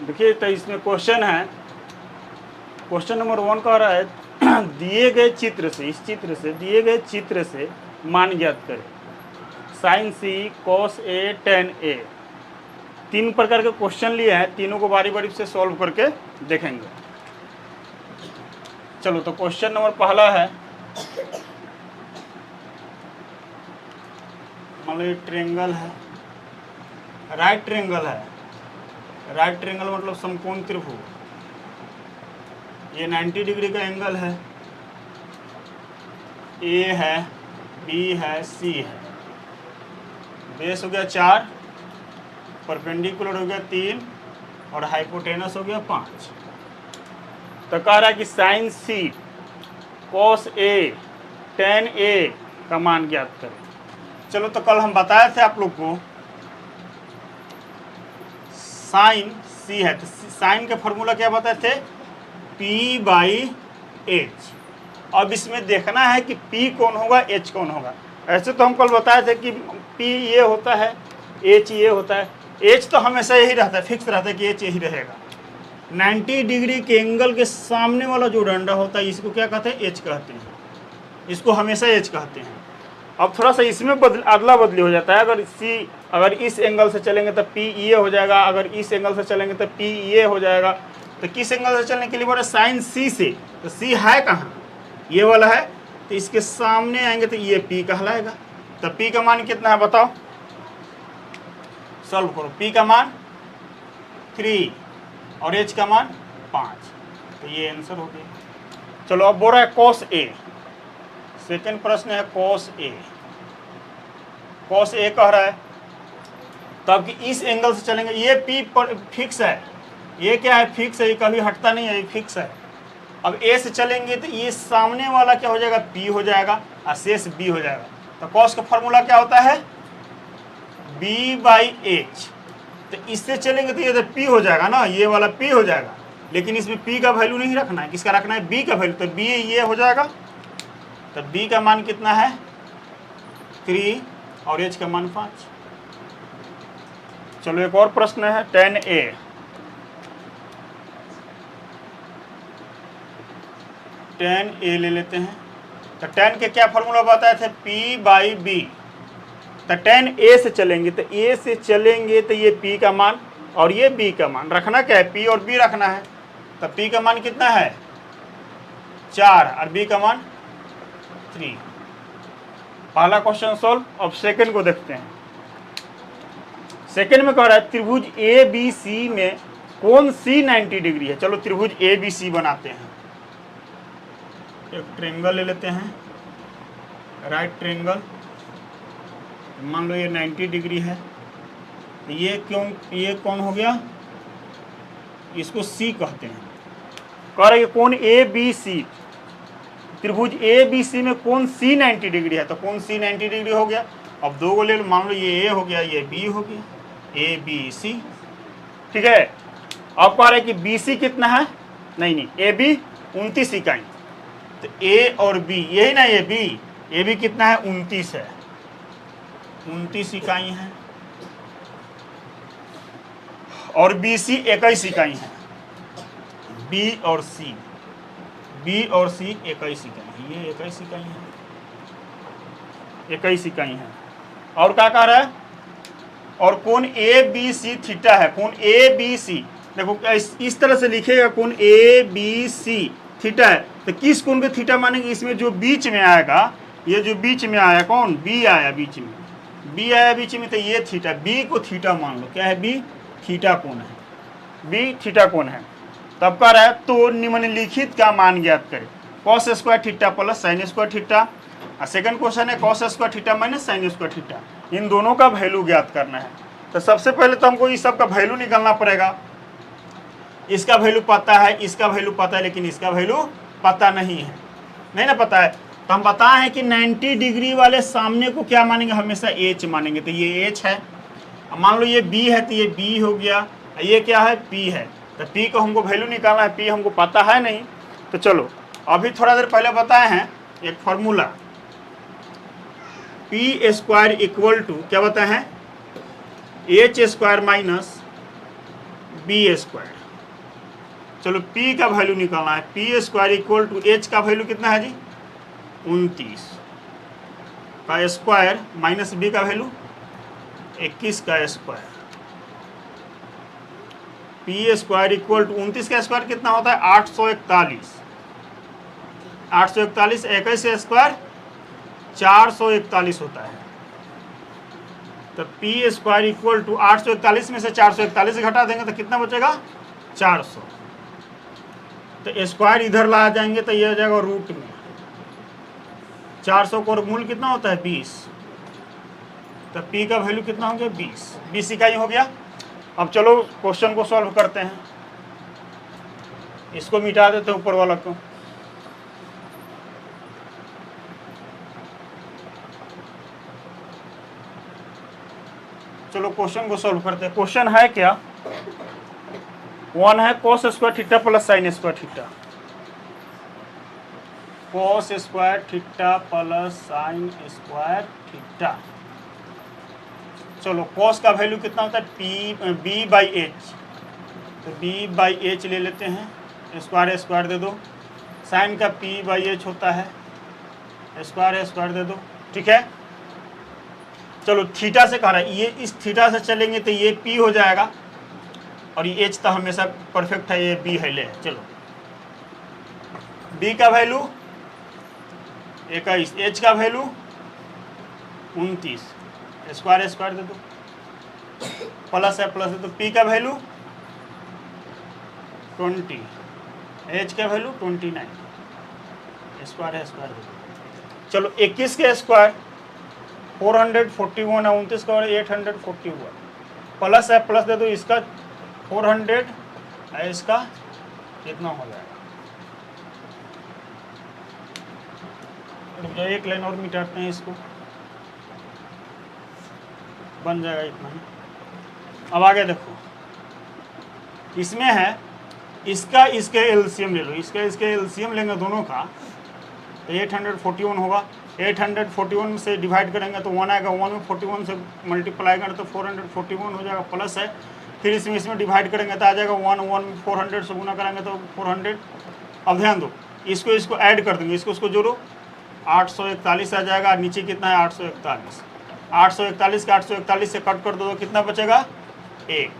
देखिए तो इसमें क्वेश्चन है, क्वेश्चन नंबर 1 कह रहा है दिए गए चित्र से, इस चित्र से दिए गए चित्र से मान ज्ञात करें। Sign C cos A ten ए, 3 प्रकार के क्वेश्चन लिए हैं, तीनों को बारी बारी से सॉल्व करके देखेंगे। चलो तो क्वेश्चन नंबर पहला है, मान लो ये ट्रेंगल है, राइट ट्रेंगल है। राइट ट्रेंगल मतलब समकोण त्रिभुज, ये 90 डिग्री का एंगल है, ए है, बी है, सी है। बेस हो गया 4, परपेंडिकुलर हो गया 3 और हाइपोटेनस हो गया 5। तो कह रहा है कि sign C cos A ten ए का मान ज्ञात करें। चलो तो कल हम बताए थे आप लोग को साइन सी है, तो साइन का फॉर्मूला क्या बताए थे, P बाई एच। अब इसमें देखना है कि P कौन होगा, H कौन होगा। ऐसे तो हम कल बताए थे कि P ये होता है, H ये होता है। H तो हमेशा यही रहता है, फिक्स रहता है कि H यही रहेगा। 90 डिग्री के एंगल के सामने वाला जो डंडा होता है इसको क्या कहते हैं, H कहते हैं। इसको हमेशा H कहते हैं। अब थोड़ा सा इसमें अदला बदली हो जाता है। अगर इस एंगल से चलेंगे तो P ये हो जाएगा, अगर इस एंगल से चलेंगे तो P ये हो जाएगा। तो किस एंगल से चलने के लिए बोला, साइन सी से। तो सी है कहाँ, ये वाला है, तो इसके सामने आएंगे तो ये P कहलाएगा। तो P का मान कितना है बताओ, सॉल्व करो। P का मान 3 और H का मान 5, तो ये आंसर हो गया। चलो अब बोल रहा है कॉस ए, सेकेंड प्रश्न है कॉस ए। कॉस ए कह रहा है तब कि इस एंगल से चलेंगे, ये P पर फिक्स है, ये क्या है, फिक्स है, ये कभी हटता नहीं है, ये फिक्स है। अब ए से चलेंगे तो ये सामने वाला क्या हो जाएगा, P हो जाएगा और शेष B हो जाएगा। तो कॉस का फॉर्मूला क्या होता है, B बाई एच। तो इससे चलेंगे तो ये तो P हो जाएगा ना, ये वाला P हो जाएगा, लेकिन इसमें P का वैल्यू नहीं रखना है, किसका रखना है, B का वैल्यू। तो B ये हो जाएगा। तो B का मान कितना है 3 और H का मान 5। चलो एक और प्रश्न है टेन ए। टेन ए ले लेते हैं। तो टेन के क्या फॉर्मूला बताए थे, P बाई बी। तो टेन ए से चलेंगे तो ए से चलेंगे तो ये P का मान और ये B का मान रखना क्या है, P और B रखना है। तो P का मान कितना है 4 और B का मान 3। पहला क्वेश्चन सॉल्व। अब सेकंड को देखते हैं। सेकंड में कह रहा है त्रिभुज ए बी सी में कोण C 90 डिग्री है। चलो त्रिभुज ए बी सी बनाते हैं। एक ट्रेंगल ले लेते हैं, राइट ट्रेंगल, मान लो ये 90 डिग्री है। ये कौन हो गया, इसको C कहते हैं। कह रहे कोण ए बी सी, त्रिभुज ए बी सी में कोण C 90 डिग्री है। तो कोण C 90 डिग्री हो गया। अब दो को ले लो, मान लो ये A हो गया, ये B हो गया, ए बी सी, ठीक है। अब कह रहे कि बी सी कितना है, नहीं ए बी 29 इकाई। तो A और B यही ना, ए बी कितना है 29 है, 29 इकाई है, और बी सी 21 इकाई है। B और C 21 इकाई है, ये 21 इकाई है, 21 इकाई है। और क्या कह रहा है, और कोण ए बी सी थीटा है। कोण ए बी सी देखो इस तरह से लिखेगा, कोण ए बी सी थीटा है। तो किस कोण पे थीटा मानेंगे, इसमें जो बीच में आएगा, ये जो बीच में आया कौन, बी आया बीच में, बी आया बीच में, तो ये थीटा, बी को थीटा मान लो, क्या है बी, थीटा कोण है, बी थीटा कोण है। तब कह रहा है तो निम्नलिखित का मान ज्ञात करें, cos square theta plus sine square theta. Second question है cos square theta minus sine square theta. इन दोनों का वैल्यू ज्ञात करना है। तो सबसे पहले तो हमको इस सब का वैल्यू निकालना पड़ेगा। इसका वैल्यू पता है, इसका वैल्यू पता है, लेकिन इसका वैल्यू पता नहीं है, नहीं ना पता है। तो हम बताए हैं कि 90 डिग्री वाले सामने को क्या मानेंगे, हमेशा H मानेंगे। तो ये H है। अब मान लो ये B है, तो ये B हो गया, ये क्या है P है। तो P को हमको वैल्यू निकालना है, P हमको पता है नहीं। तो चलो अभी थोड़ा देर पहले बताए हैं एक formula, P square equal to क्या बताए हैं, H square minus B square. चलो p का वैल्यू निकालना है, P square equal to h का वैल्यू कितना है जी 29 का स्क्वायर माइनस b का वैल्यू 21 का square. P square equal to 29 का स्क्वायर कितना होता है 841। 841 21 स्क्वायर 441 होता है। तो पी स्क्वायर इक्वल टू 841 में से 441 घटा देंगे तो कितना बचेगा 400। तो स्क्वायर इधर ला जाएंगे तो ये हो जाएगा रूट में 400 का मूल कितना होता है 20। तो p का वैल्यू कितना हो गया 20 इकाई हो गया। अब चलो क्वेश्चन को सॉल्व करते हैं, इसको मिटा देते हैं ऊपर वाला को। चलो क्वेश्चन को सॉल्व करते हैं। क्वेश्चन है क्या 1 है cos square theta plus sine square theta. cos square theta plus sine square theta. चलो cos का वैल्यू कितना होता है b बाई एच, तो b बाई एच ले लेते हैं, स्क्वायर स्क्वायर दे दो। साइन का p बाई एच होता है, स्क्वायर स्क्वायर दे दो, ठीक है। चलो थीटा से कह रहा है, ये इस थीटा से चलेंगे तो ये p हो जाएगा और ये h तो हमेशा परफेक्ट है, ये b है ले। चलो b का वैल्यू 21, h का वैल्यू 29, स्क्वायर स्क्वायर दे दो, प्लस है प्लस है तो p का वैल्यू 20, h का वैल्यू 29, स्क्वायर है स्क्वायर दे दो। चलो 21 के स्क्वायर 441 है, 29 का 841, प्लस है प्लस दे दो, इसका 400 है, इसका कितना हो जाएगा। जो एक लाइन और मिटाते हैं इसको, बन जाएगा इतना ही। अब आगे देखो, इसमें है इसका इसके एलसीएम ले लो, इसका इसके एलसीएम लेंगे दोनों का तो 841 होगा। 841 से डिवाइड करेंगे तो 1 आएगा, 1 में 41 से मल्टीप्लाई करें तो 441 हो जाएगा, प्लस है। फिर इसमें डिवाइड करेंगे तो आ जाएगा 1 में 400 से गुना करेंगे तो 400। अब ध्यान दो, इसको ऐड कर देंगे, इसको जोड़ो 841 आ जाएगा, नीचे कितना है 841। 841 के 841 से कट कर दो तो कितना बचेगा 1।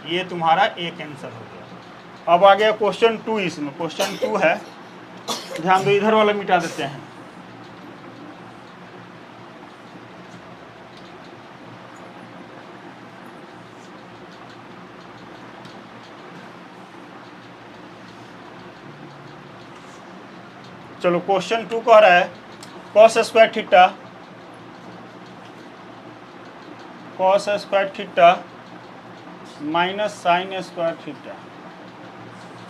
ये तुम्हारा एक आंसर हो गया। अब आ गया क्वेश्चन 2। इसमें क्वेश्चन 2 है, ध्यान दो, इधर वाला मिटा देते हैं। चलो क्वेश्चन 2 कह रहा है cos square theta, cos square theta minus sine square theta.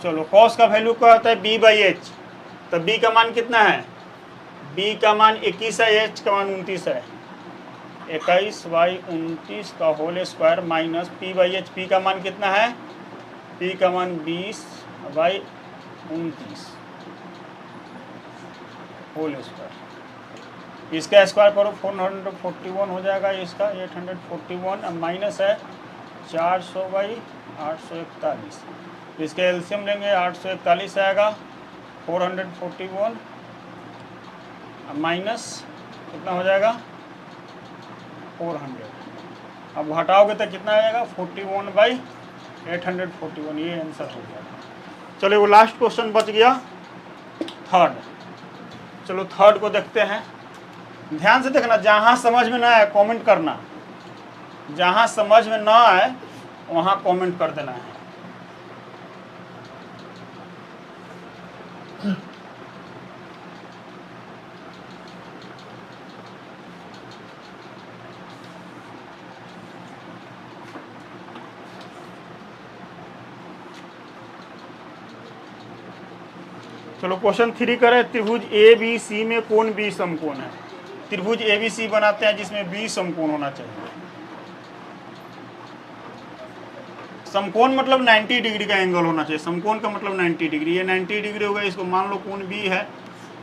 चलो cos का वैल्यू क्या होता है b बाई एच, तो b का मान कितना है, b का मान 21 है, h का मान 29 है, 21 बाई 29 का whole square minus p by H, p का मान कितना है, p का मान 20 बाई 29 होल स्क्वायर। इसका स्क्वायर करो 441 हो जाएगा, इसका 841, अब माइनस है 400 बाई 841, इसका एलसीएम लेंगे 841 आएगा, 441 माइनस कितना हो जाएगा 400। अब हटाओगे तो कितना आ जाएगा 41 बाई 841, ये आंसर हो जाएगा। चलो वो लास्ट क्वेश्चन बच गया थर्ड। चलो थर्ड को देखते हैं, ध्यान से देखना, जहाँ समझ में ना आए कमेंट करना, जहाँ समझ में ना आए वहाँ कमेंट कर देना है। चलो क्वेश्चन 3 करें, त्रिभुज ए बी सी में कोण बी समकोण है। त्रिभुज ए बी सी बनाते हैं जिसमें बी समकोण होना चाहिए। समकोण मतलब 90 डिग्री का एंगल होना चाहिए, समकोण का मतलब 90 डिग्री। ये 90 डिग्री हो गया, इसको मान लो कोण बी है,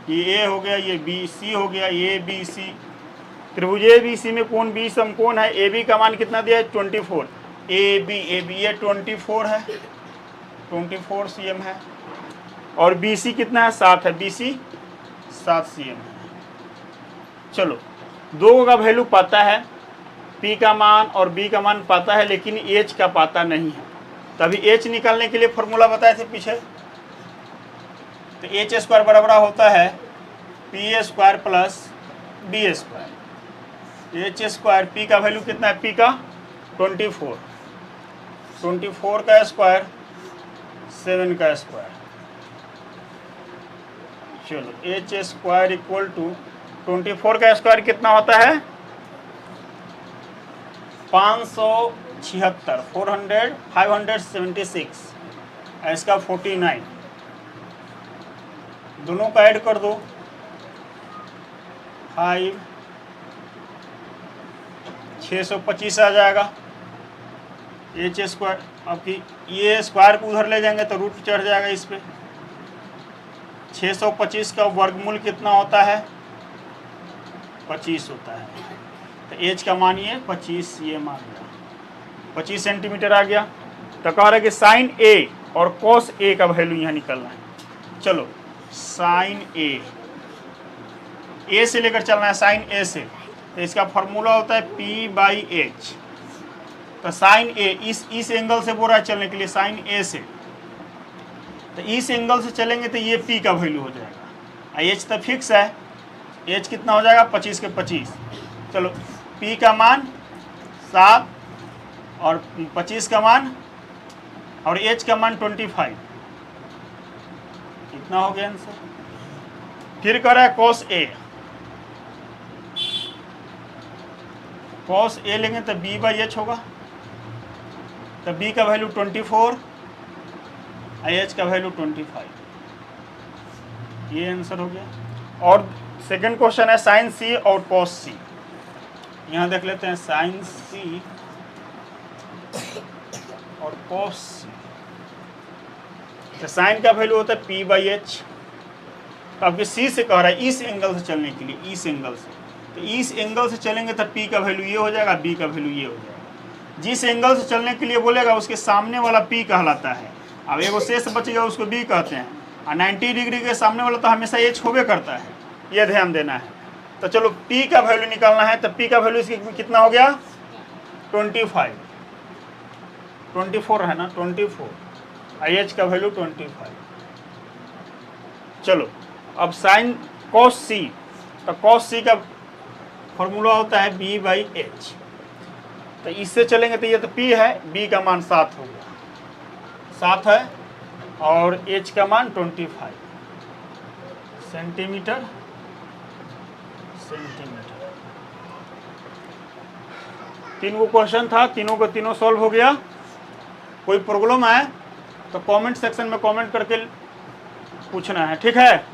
ये ए हो गया, ये बी सी हो गया, ए बी सी। त्रिभुज ए बी सी में कोण बी समकोण है। ए बी का मान कितना दिया है 24, ए बी ये 24 है, 24 cm है, और बी सी कितना है 7 है, बी सी 7 cm है। चलो दो का वैल्यू पता है, पी का मान और बी का मान पता है, लेकिन एच का पता नहीं है। तभी एच निकालने के लिए फॉर्मूला बताए थे पीछे, तो एच स्क्वायर बराबर होता है P square plus B square. H square P का वैल्यू कितना है, पी का 24 का स्क्वायर 7 का स्क्वायर। चलो एच स्क्वायर इक्वल टू 24 का स्क्वायर कितना होता है 576, 576, इसका 49, दोनों का ऐड कर दो 5, 625 आ जाएगा एच स्क्वायर। अब कि ये स्क्वायर को उधर ले जाएंगे तो रूट चढ़ जाएगा इस पे। 625 का वर्गमूल कितना होता है 25 होता है, तो एच का मानिए 25 ये मान लिया, 25 सेंटीमीटर आ गया। तो कह रहा है कि साइन ए और कॉस ए का वैल्यू यहाँ निकलना है। चलो साइन ए से लेकर चलना है, साइन ए से, तो इसका फॉर्मूला होता है पी बाई एच। तो साइन ए इस एंगल से बोल रहा है चलने के लिए, साइन ए से, तो इस एंगल से चलेंगे तो ये पी का वैल्यू हो जाएगा। एच तो फिक्स है, एच कितना हो जाएगा 25 के 25। चलो पी का मान 7 और 25 का मान और एच का मान 25, कितना हो गया आंसर। फिर कर रहा है कॉस ए, कॉस ए लेंगे तो बी बाई एच होगा, तो बी का वैल्यू 24, एच का वैल्यू 25, ये आंसर हो गया। और सेकंड क्वेश्चन है साइन सी और कॉस सी। यहाँ देख लेते हैं साइन सी और कॉस सी। तो साइन का वैल्यू होता है पी बाई एच। तो अब सी से कह रहा है इस एंगल से चलने के लिए, इस एंगल से, तो इस एंगल से चलेंगे तो पी का वैल्यू ये हो जाएगा, बी का वैल्यू ये हो जाएगा। जिस एंगल से चलने के लिए बोलेगा उसके सामने वाला पी कहलाता है। अब एगो शेष बचेगा उसको बी कहते हैं, और 90 डिग्री के सामने वाला तो हमेशा एच होबे करता है, ये ध्यान देना है। तो चलो पी का वैल्यू निकालना है, तो पी का वैल्यू इसकी कितना हो गया 25, 24 है ना 24, एच का वैल्यू 25। चलो अब साइन कॉस सी, तो कॉस सी का फॉर्मूला होता है बी बाई एच। तो इससे चलेंगे तो ये तो पी है, बी का मान 7 हो गया, 7 है, और एच का मान 25 सेंटीमीटर। तीन को क्वेश्चन था, तीनों को तीनों सॉल्व हो गया। कोई प्रॉब्लम है तो कमेंट सेक्शन में कमेंट करके पूछना है, ठीक है।